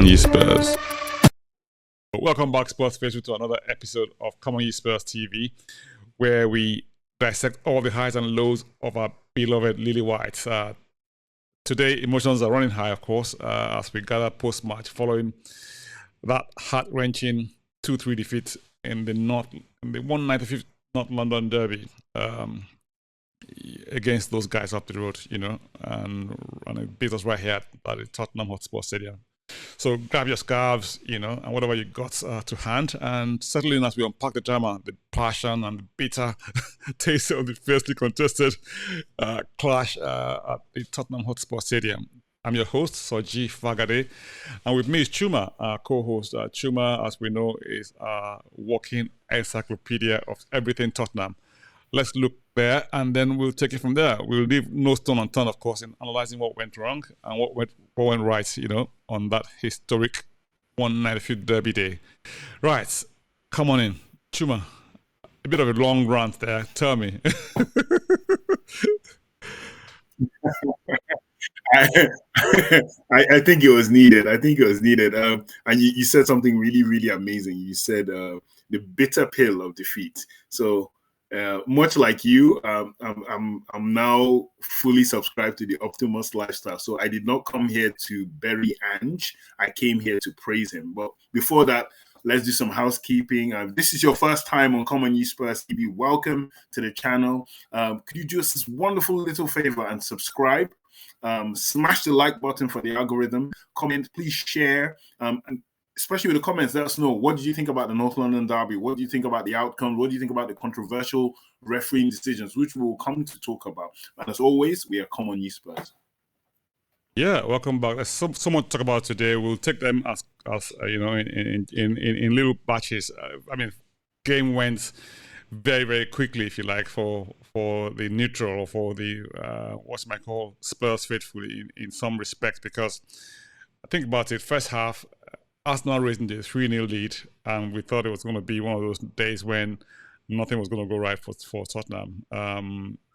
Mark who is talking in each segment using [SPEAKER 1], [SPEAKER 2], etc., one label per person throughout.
[SPEAKER 1] on, you Spurs. Welcome back, Spurs fans, to another episode of Come on, you Spurs TV, where we dissect all the highs and lows of our beloved Lily Whites. Today, emotions are running high, of course, as we gather post-match following that heart-wrenching 2-3 defeat in the 195th North London derby against those guys up the road, and it beat us right here at the Tottenham Hotspur Stadium. So grab your scarves, and whatever you got to hand, and settle in as we unpack the drama, the passion, and the bitter taste of the fiercely contested clash at the Tottenham Hotspur Stadium. I'm your host, Soji Fagade, and with me is Chuma, our co-host. Chuma, as we know, is a walking encyclopedia of everything Tottenham. Let's look there, and then we'll take it from there. We'll leave no stone unturned, of course, in analyzing what went wrong and what went right, on that historic 195th derby day. Right, come on in. Chuma, a bit of a long rant there. Tell me.
[SPEAKER 2] I think it was needed. And you said something really, really amazing. You said the bitter pill of defeat. So much like you, I'm now fully subscribed to the Optimus lifestyle. So I did not come here to bury Ange. I came here to praise him. But before that, let's do some housekeeping. This is your first time on Come On You Spurs TV. Welcome to the channel. Could you do us this wonderful little favor and subscribe? Smash the like button for the algorithm. Comment, please share. And especially with the comments, let us know, what did you think about the North London derby? What do you think about the outcome? What do you think about the controversial refereeing decisions, which we will come to talk about? And as always, we are Come On You Spurs.
[SPEAKER 1] Yeah, welcome back. There's so much to talk about today. We'll take them as in little batches. Game went very, very quickly, if you like, for the neutral or for the Spurs faithful in some respects, because I think about it, first half, Arsenal raising the 3-0 lead, and we thought it was going to be one of those days when nothing was going to go right for Tottenham.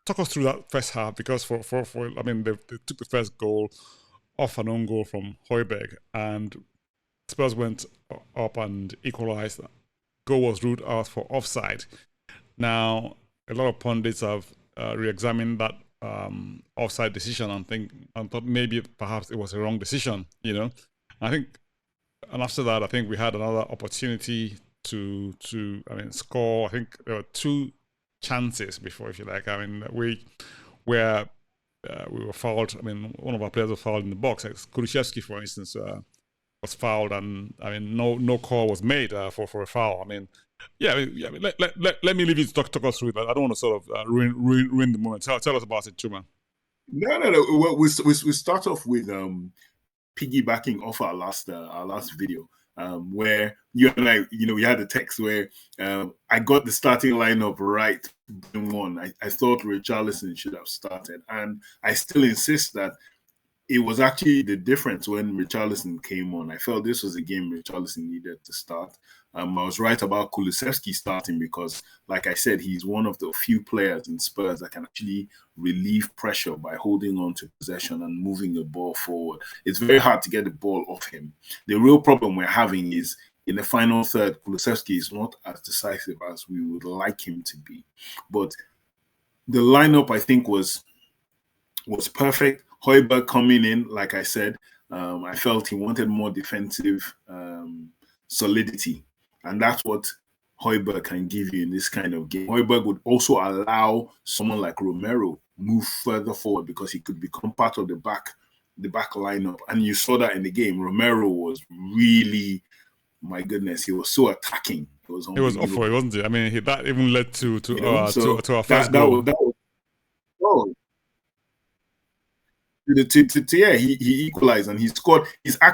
[SPEAKER 1] Talk us through that first half, because they took the first goal off an own goal from Højbjerg, and Spurs went up and equalized. Goal was ruled out for offside. Now, a lot of pundits have re-examined that offside decision and thought maybe perhaps it was a wrong decision. And after that, I think we had another opportunity to score. I think there were two chances before, if you like. We were fouled. One of our players was fouled in the box. Kulusevski, for instance, was fouled, and no call was made for a foul. Let me leave you to talk us through that. I don't want to sort of ruin the moment. Tell us about it, Chuma.
[SPEAKER 2] No. Well, we start off with piggybacking off our last video, where you and I, we had a text where I got the starting lineup right in one. I thought Richarlison should have started, and I still insist that it was actually the difference when Richarlison came on. I felt this was a game Richarlison needed to start. I was right about Kulusevski starting because, like I said, he's one of the few players in Spurs that can actually relieve pressure by holding on to possession and moving the ball forward. It's very hard to get the ball off him. The real problem we're having is in the final third, Kulusevski is not as decisive as we would like him to be. But the lineup, I think, was perfect. Højbjerg coming in, like I said, I felt he wanted more defensive solidity. And that's what Højbjerg can give you in this kind of game. Højbjerg would also allow someone like Romero move further forward because he could become part of the back lineup. And you saw that in the game. Romero was really, my goodness, he was so attacking.
[SPEAKER 1] It was awful, wasn't it? That even led to our first goal.
[SPEAKER 2] He equalized and he scored.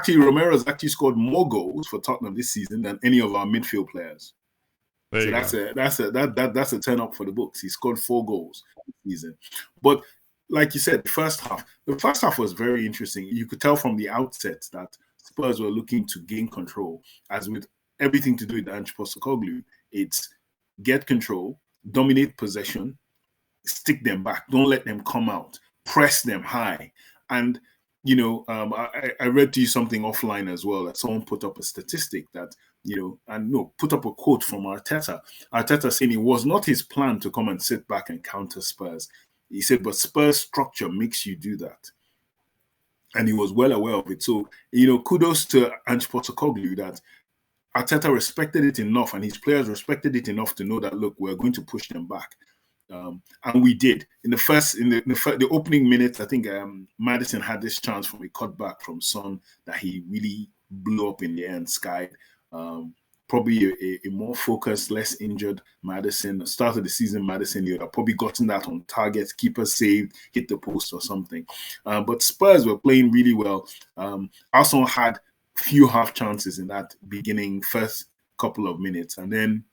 [SPEAKER 2] Romero's actually scored more goals for Tottenham this season than any of our midfield players. So that's a turn up for the books. He scored 4 goals this season. But like you said, the first half was very interesting. You could tell from the outset that Spurs were looking to gain control, as with everything to do with Ange Postecoglou. It's get control, dominate possession, stick them back, don't let them come out, press them high. And I read to you something offline as well that someone put up a statistic that, put up a quote from Arteta. Arteta saying it was not his plan to come and sit back and counter Spurs. He said, but Spurs structure makes you do that. And he was well aware of it. So, kudos to Ange Postecoglou that Arteta respected it enough and his players respected it enough to know that, look, we're going to push them back. And we did. In the opening minutes, I think Maddison had this chance from a cutback from Son that he really blew up in the air and skied. Probably a more focused, less injured Maddison. Start of the season, Maddison, you'd have probably gotten that on target, keeper saved, hit the post or something. But Spurs were playing really well. Arsenal had few half chances in that beginning first couple of minutes, and then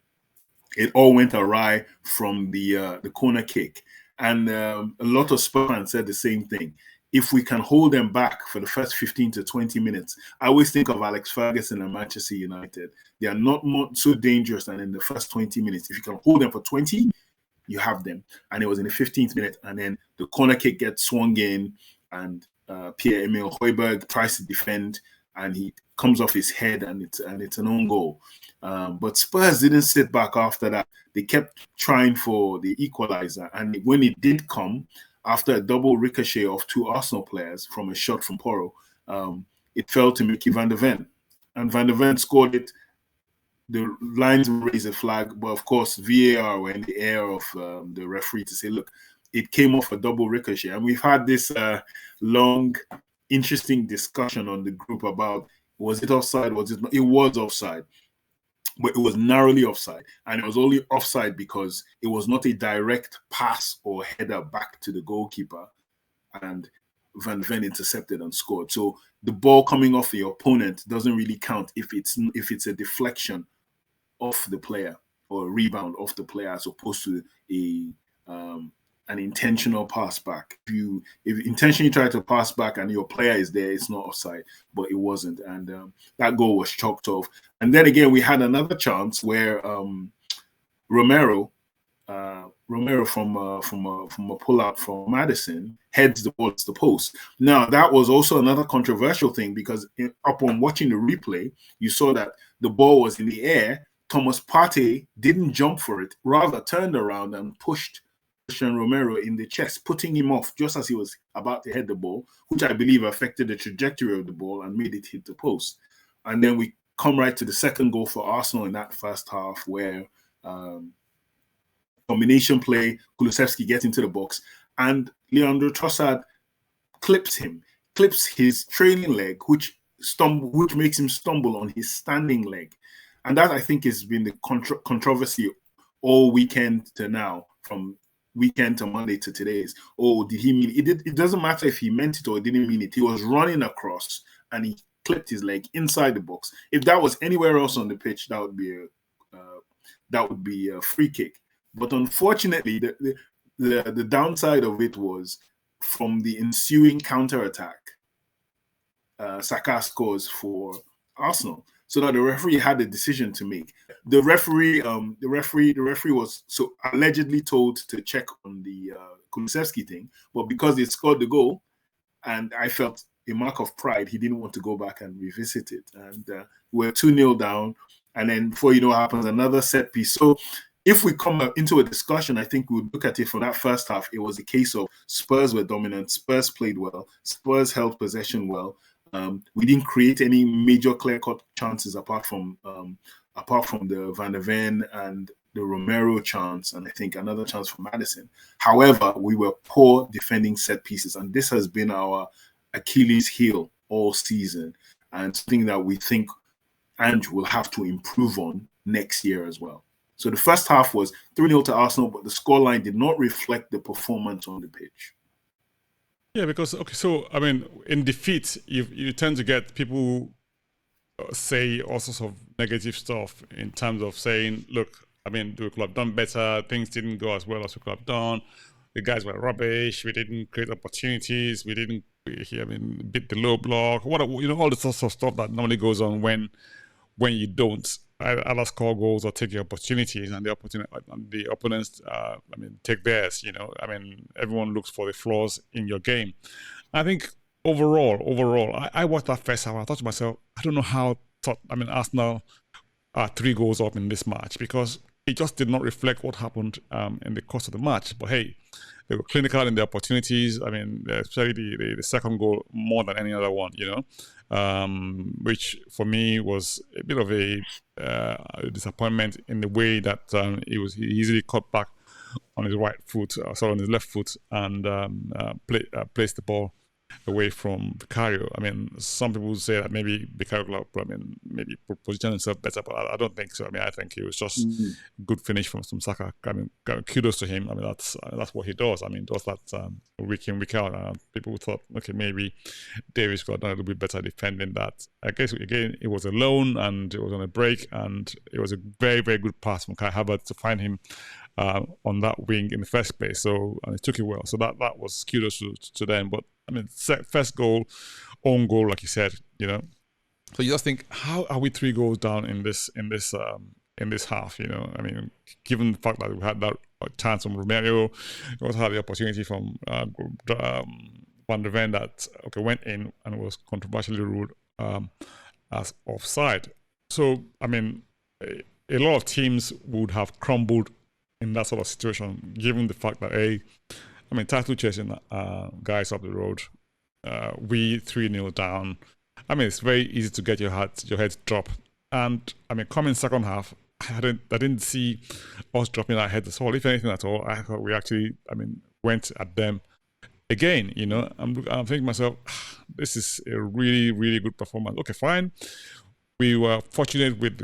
[SPEAKER 2] it all went awry from the corner kick. And a lot of Spurs fans said the same thing. If we can hold them back for the first 15 to 20 minutes, I always think of Alex Ferguson and Manchester United. They are not so dangerous than in the first 20 minutes. If you can hold them for 20, you have them. And it was in the 15th minute, and then the corner kick gets swung in, and Pierre-Emile Højbjerg tries to defend, and he comes off his head, and it's an own goal. But Spurs didn't sit back after that. They kept trying for the equalizer, and when it did come, after a double ricochet of two Arsenal players from a shot from Porro, it fell to Mickey van der Ven. And Van der Ven scored it. The lines raised a flag, but of course, VAR were in the air of the referee to say, look, it came off a double ricochet. And we've had this long, interesting discussion on the group about, was it offside? Was it not? It was offside. But it was narrowly offside. And it was only offside because it was not a direct pass or header back to the goalkeeper. And Van Ven intercepted and scored. So the ball coming off the opponent doesn't really count if it's a deflection off the player or a rebound off the player as opposed to an intentional pass back. If you intentionally try to pass back and your player is there, it's not offside, but it wasn't. And that goal was chalked off. And then again, we had another chance where Romero from a pull-out from Maddison heads the ball to the post. Now, that was also another controversial thing because upon watching the replay, you saw that the ball was in the air. Thomas Partey didn't jump for it, rather turned around and pushed Christian Romero in the chest, putting him off just as he was about to head the ball, which I believe affected the trajectory of the ball and made it hit the post. And then we come right to the second goal for Arsenal in that first half where combination play, Kulusevski gets into the box, and Leandro Trossard clips his trailing leg, which makes him stumble on his standing leg. And that, I think, has been the controversy all weekend to now, from weekend to Monday to today is, did he mean it? It doesn't matter if he meant it or didn't mean it. He was running across and he clipped his leg inside the box. If that was anywhere else on the pitch, that would be a free kick. But unfortunately, the downside of it was from the ensuing counter-attack, Saka scores for Arsenal. So now the referee had a decision to make. The referee was so allegedly told to check on the Kulusevski thing, but because they scored the goal, and I felt a mark of pride, he didn't want to go back and revisit it. And we're 2-0 down, and then before you know what happens, another set piece. So if we come into a discussion, I think we would look at it for that first half. It was a case of Spurs were dominant, Spurs played well, Spurs held possession well. We didn't create any major clear-cut chances apart from the Van der Ven and the Romero chance, and I think another chance for Maddison. However, we were poor defending set pieces, and this has been our Achilles heel all season, and something that we think Ange will have to improve on next year as well. So the first half was 3-0 to Arsenal, but the scoreline did not reflect the performance on the pitch.
[SPEAKER 1] Yeah, because, so, I mean, in defeat, you tend to get people say all sorts of negative stuff in terms of saying, look, I mean, we could have done better, things didn't go as well as we could have done, the guys were rubbish, we didn't create opportunities, we didn't, beat the low block, all the sorts of stuff that normally goes on when you don't either score goals or take your opportunities, and the opponents, take theirs. Everyone looks for the flaws in your game. I think overall, I watched that first half. I thought to myself, I don't know how. Arsenal are 3 goals up in this match because it just did not reflect what happened in the course of the match. But hey, they were clinical in their opportunities. I mean, especially the second goal more than any other one, which for me was a bit of a disappointment in the way that he easily cut back on his right foot, on his left foot, and placed the ball away from Vicario. I mean, some people say that maybe Vicario, maybe positioned himself better, but I don't think so. I mean, I think it was just good finish from Saka. I mean, kudos to him. I mean, that's what he does. I mean, does that week in, week out. People thought, okay, maybe Davis got done a little bit better defending that. I guess, again, it was a loan and it was on a break, and it was a very, very good pass from Kai Havertz to find him on that wing in the first place. So, and he took it well. So that was kudos to them. But I mean, first goal, own goal, like you said, So you just think, how are we 3 goals down in this half? I mean, given the fact that we had that chance from Romero, we also had the opportunity from Van der Ven that went in and was controversially ruled as offside. So I mean, a lot of teams would have crumbled in that sort of situation, given the fact that title chasing guys up the road. We 3-0 down. I mean, it's very easy to get your head drop. And I mean, coming second half, I didn't see us dropping our heads at all. If anything at all, I thought we actually, went at them again. I'm thinking to myself, this is a really, really good performance. Okay, fine. We were fortunate with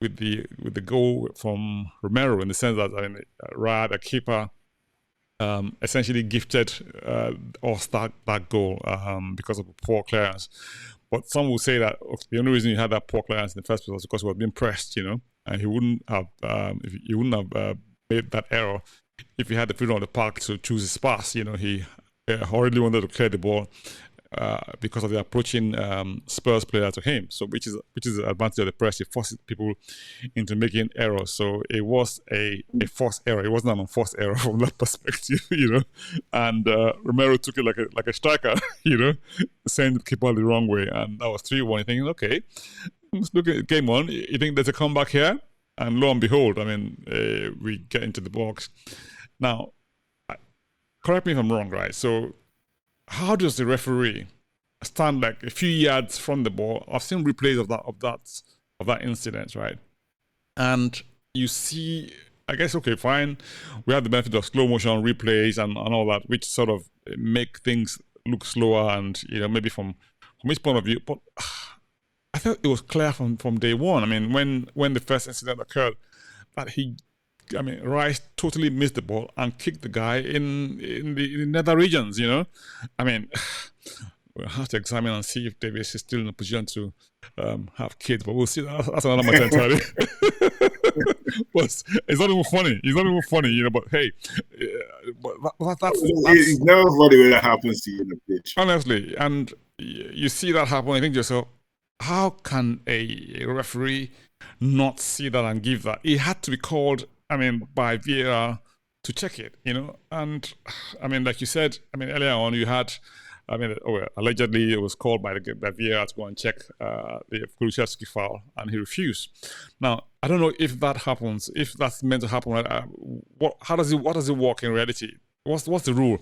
[SPEAKER 1] the goal from Romero in the sense that Rad, a keeper, essentially gifted us that goal because of a poor clearance. But some will say that the only reason you had that poor clearance in the first place was because he was being pressed, and he wouldn't have made that error if he had the freedom of the park to choose his pass. He hurriedly wanted to clear the ball because of the approaching Spurs player to him. So which is the advantage of the press. It forces people into making errors. So it was a forced error. It wasn't an unforced error from that perspective, And Romero took it like a striker, sent the keeper the wrong way, and that was 3-1. You're thinking, okay, let's look at game on. You think there's a comeback here? And lo and behold, we get into the box. Now, correct me if I'm wrong, right? So, how does the referee stand like a few yards from the ball? I've seen replays of that incident, right? And you see, I guess, okay, fine. We have the benefit of slow motion replays and all that, which sort of make things look slower and maybe from his point of view. But I thought it was clear from day one. I mean, when the first incident occurred, that Rice totally missed the ball and kicked the guy in the nether regions, I mean, we'll have to examine and see if Davis is still in a position to have kids, but we'll see. That's another matter entirely. But it's not even funny. But hey, that's
[SPEAKER 2] it's never funny when that happens to you in the pitch.
[SPEAKER 1] Honestly, and you see that happen, you think to yourself, how can a referee not see that and give that? It had to be called, by VAR to check it, And like you said, earlier on you had, allegedly it was called by VAR to go and check the Kulusevski foul, and he refused. Now, I don't know if that happens, if that's meant to happen. What does it work in reality? What's the rule?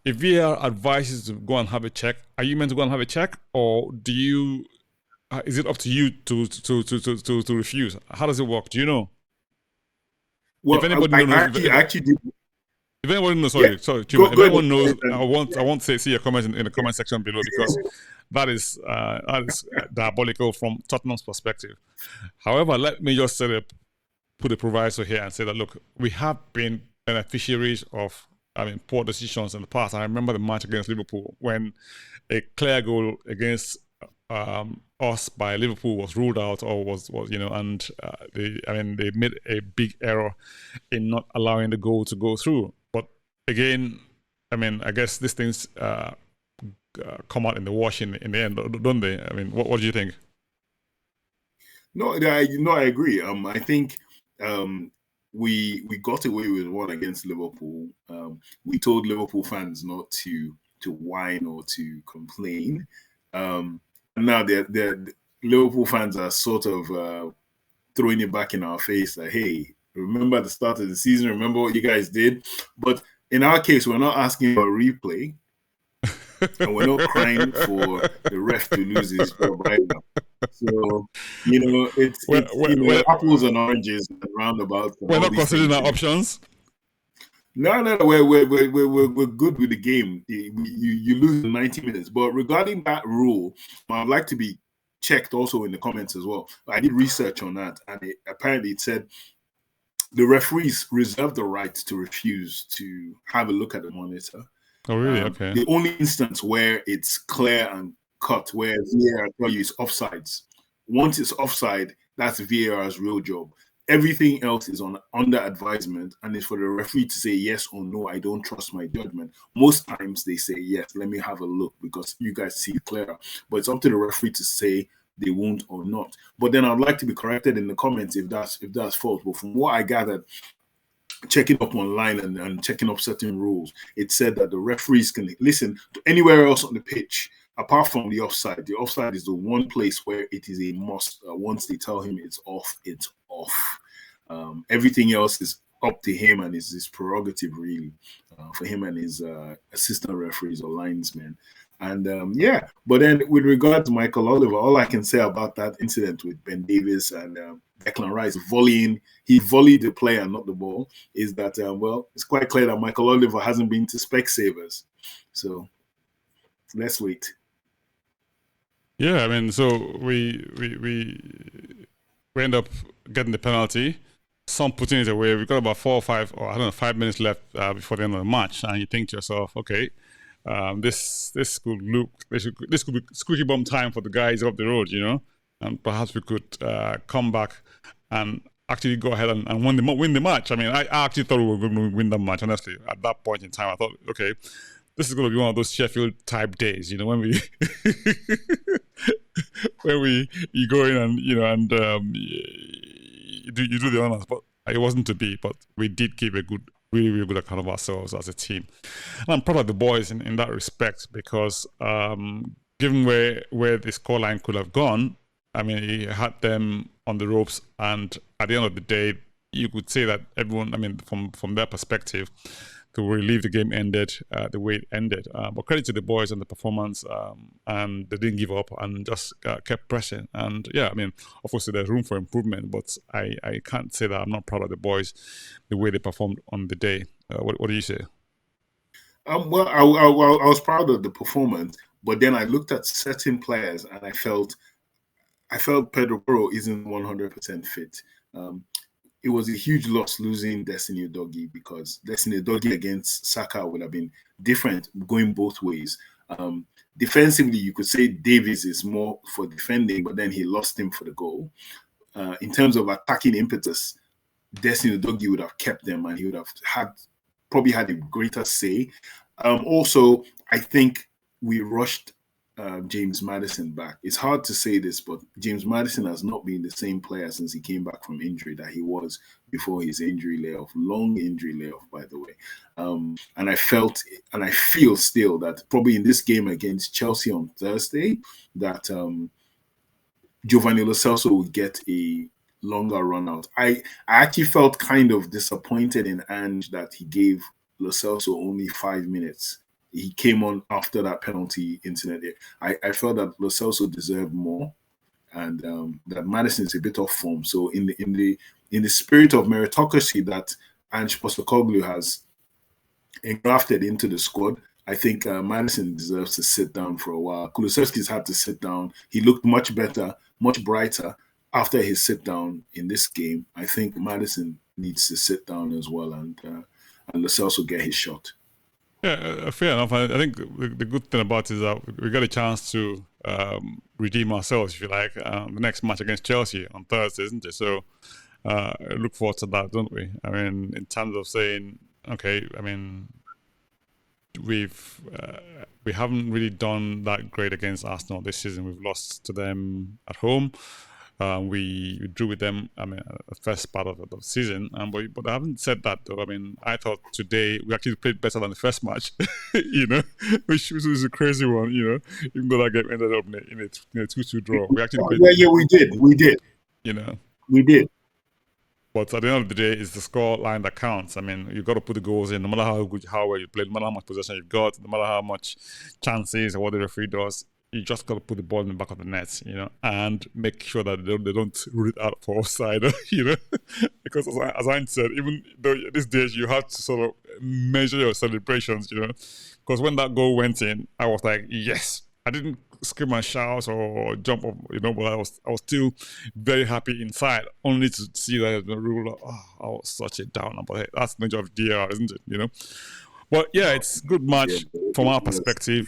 [SPEAKER 1] If VAR advises to go and have a check, are you meant to go and have a check, or do you? Is it up to you to refuse? How does it work? Do you know?
[SPEAKER 2] Well, if anybody
[SPEAKER 1] knows, if anyone knows, I won't see your comments in the comment section below, because that is diabolical from Tottenham's perspective. However, let me just put a proviso here and say that, look, we have been beneficiaries of poor decisions in the past. I remember the match against Liverpool when a clear goal against us by Liverpool was ruled out, or was and they made a big error in not allowing the goal to go through. But again, I guess these things come out in the wash in the end, don't they? What do you think?
[SPEAKER 2] No, I agree. I think we got away with one against Liverpool. We told Liverpool fans not to whine or to complain. Now the Liverpool fans are sort of throwing it back in our face like, hey, remember the start of the season, remember what you guys did. But in our case, we're not asking for a replay, and we're not crying for the ref to lose his job right now. So, it's apples and oranges and roundabouts.
[SPEAKER 1] We're not considering our options.
[SPEAKER 2] No, we're good with the game. You lose in 90 minutes. But regarding that rule, I'd like to be checked also in the comments as well. I did research on that, and apparently it said the referees reserve the right to refuse to have a look at the monitor.
[SPEAKER 1] Oh, really? Okay.
[SPEAKER 2] The only instance where it's clear and cut, where VAR tell you it's offsides. Once it's offside, that's VAR's real job. Everything else is under advisement, and it's for the referee to say yes or no. I don't trust my judgment. Most times they say yes. Let me have a look because you guys see it clearer. But it's up to the referee to say they won't or not. But then I'd like to be corrected in the comments if that's false. But from what I gathered, checking up online and checking up certain rules, it said that the referees can listen to anywhere else on the pitch apart from the offside. The offside is the one place where it is a must. Once they tell him it's off, it's off. Everything else is up to him and is his prerogative, really, for him and his assistant referees or linesmen. And but then with regard to Michael Oliver, all I can say about that incident with Ben Davies and Declan Rice he volleyed the player, not the ball, is that, it's quite clear that Michael Oliver hasn't been to Specsavers. So let's wait.
[SPEAKER 1] Yeah, I mean, so we end up getting the penalty. Some putting it away. We've got about 5 minutes left before the end of the match, and you think to yourself, okay, this could be squeaky bum time for the guys up the road, and perhaps we could come back and actually go ahead and win the match. I mean, I actually thought we were going to win the match. Honestly, at that point in time, I thought, okay, this is going to be one of those Sheffield type days, when we you go in and you do the honors, but it wasn't to be. But we did keep a really, really good account of ourselves as a team. And I'm proud of the boys in that respect because given where the scoreline could have gone, I mean, he had them on the ropes, and at the end of the day, you could say that everyone, I mean, from their perspective, to relieve the game ended the way it ended. But credit to the boys and the performance, and they didn't give up and just kept pressing. And yeah, I mean, obviously there's room for improvement, but I can't say that I'm not proud of the boys, the way they performed on the day. What do you say?
[SPEAKER 2] I was proud of the performance, but then I looked at certain players and I felt Pedro Porro isn't 100% fit. It was a huge loss losing Destiny Udogie because Destiny Udogie against Saka would have been different going both ways. Defensively, you could say Davies is more for defending, but then he lost him for the goal. In terms of attacking impetus, Destiny Udogie would have kept them and he would have probably had a greater say. Also, I think we rushed James Maddison back. It's hard to say this, but James Maddison has not been the same player since he came back from injury that he was before his injury layoff. Long injury layoff, by the way. And I felt and I feel still that probably in this game against Chelsea on Thursday, that Giovanni Lo Celso would get a longer run out. I actually felt kind of disappointed in Ange that he gave Lo Celso only 5 minutes. He came on after that penalty incident. I felt that Lo Celso deserved more, and that Maddison is a bit off form. So in the spirit of meritocracy that Ange Postecoglou has engrafted into the squad, I think Maddison deserves to sit down for a while. Kulusevski's had to sit down. He looked much better, much brighter after his sit down in this game. I think Maddison needs to sit down as well, and Lo Celso get his shot.
[SPEAKER 1] Yeah, fair enough. I think the good thing about it is that we got a chance to redeem ourselves, if you like, the next match against Chelsea on Thursday, isn't it? So look forward to that, don't we? I mean, in terms of saying, okay, I mean, we haven't really done that great against Arsenal this season. We've lost to them at home. We drew with them, I mean, the first part of the season. But I haven't said that, though. I mean, I thought today we actually played better than the first match, you know, which was a crazy one, you know, even though that game ended up in a 2-2 draw. We actually played.
[SPEAKER 2] Yeah, we did.
[SPEAKER 1] You know.
[SPEAKER 2] We did.
[SPEAKER 1] But at the end of the day, it's the score line that counts. I mean, you've got to put the goals in, no matter how good, how well you play, no matter how much possession you've got, no matter how much chances or what the referee does. You just got to put the ball in the back of the net, you know, and make sure that they don't rule it out for offside, you know, because as I said, even though these days you have to sort of measure your celebrations, you know, because when that goal went in, I was like, yes. I didn't scream and shout or jump up, you know, but I was still very happy inside, only to see that the rule. Oh, I was such a downer, but hey, that's the nature of DR, isn't it? You know, but yeah, it's a good match from our perspective.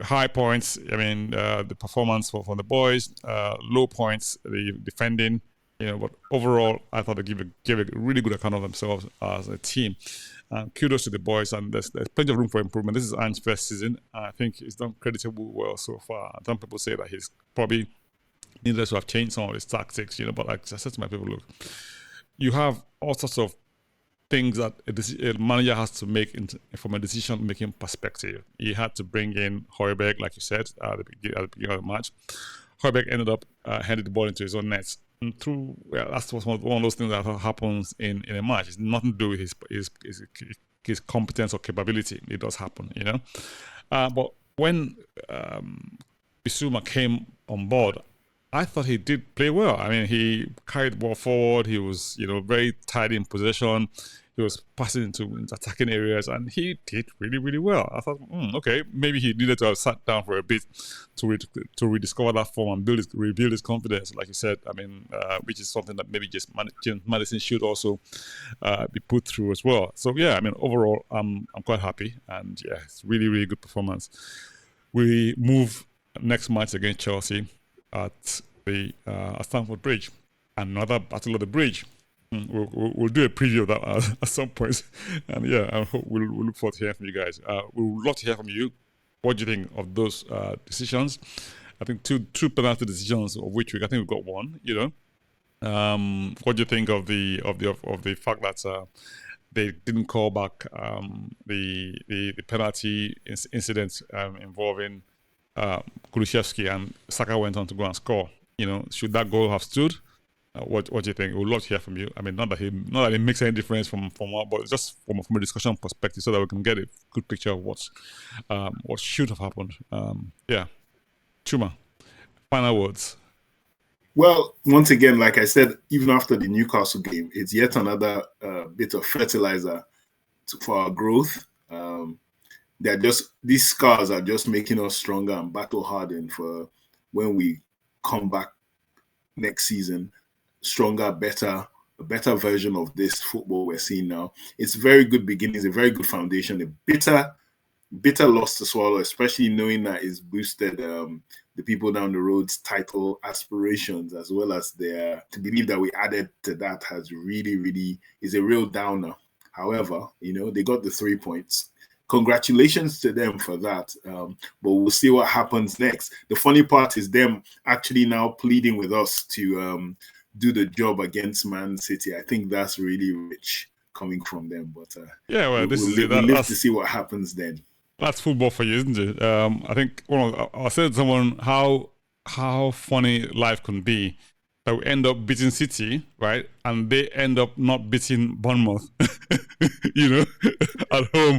[SPEAKER 1] High points, I mean, the performance for the boys. Low points, the defending. You know, but overall, I thought they gave a really good account of themselves as a team. Kudos to the boys, and there's plenty of room for improvement. This is Ange's first season. I think he's done creditably well so far. Some people say that he's probably needed to have changed some of his tactics, you know, but like I said to my people, look, you have all sorts of things that a manager has to make from a decision-making perspective. He had to bring in Højbjerg, like you said, at the beginning of the match. Højbjerg ended up handing the ball into his own nets. And that's one of those things that happens in a match. It's nothing to do with his competence or capability. It does happen, you know. But when Bissouma came on board, I thought he did play well. I mean, he carried the ball forward. He was, you know, very tidy in possession. He was passing into attacking areas, and he did really, really well. I thought, okay, maybe he needed to have sat down for a bit to rediscover that form and rebuild his confidence, like you said. I mean, which is something that maybe James Maddison should also be put through as well. So yeah, I mean, overall, I'm quite happy, and yeah, it's really, really good performance. We move next match against Chelsea at Stamford Bridge, another battle of the bridge. We'll do a preview of that at some point, and yeah, I hope we'll look forward to hearing from you guys. We would love to hear from you. What do you think of those decisions? I think two penalty decisions, of which I think we've got one. You know, what do you think of the fact that they didn't call back the penalty incident involving Kulusevski, and Saka went on to go and score? You know, should that goal have stood? What do you think? We'd love to hear from you. I mean, not that it makes any difference from what, but just from a discussion perspective, so that we can get a good picture of what should have happened. Yeah, Chuma, final words.
[SPEAKER 2] Well, once again, like I said, even after the Newcastle game, it's yet another bit of fertilizer for our growth. These scars are just making us stronger and battle hardened for when we come back next season. Stronger, a better version of this football we're seeing now. It's a very good beginning. It's a very good foundation. A bitter loss to swallow, especially knowing that it's boosted the people down the road's title aspirations, as well as to believe that we added to that has really is a real downer. However, you know, they got the 3 points. Congratulations to them for that. But we'll see what happens next. The funny part is them actually now pleading with us to do the job against Man City. I think that's really rich coming from them. But
[SPEAKER 1] yeah, well, we'll
[SPEAKER 2] live to see what happens then.
[SPEAKER 1] That's football for you, isn't it? I think I said to someone how funny life can be. That we end up beating City, right? And they end up not beating Bournemouth, you know, at home.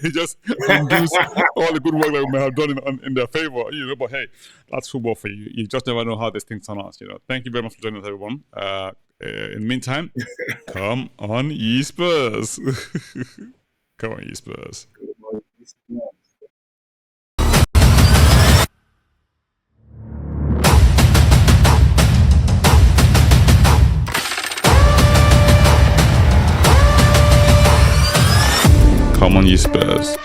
[SPEAKER 1] It just induce all the good work that we may have done in their favor, you know. But hey, that's football for you. You just never know how these things turn out, you know. Thank you very much for joining us, everyone. In the meantime, come on, ye Spurs. Come on, ye Spurs. Come on, ye Spurs.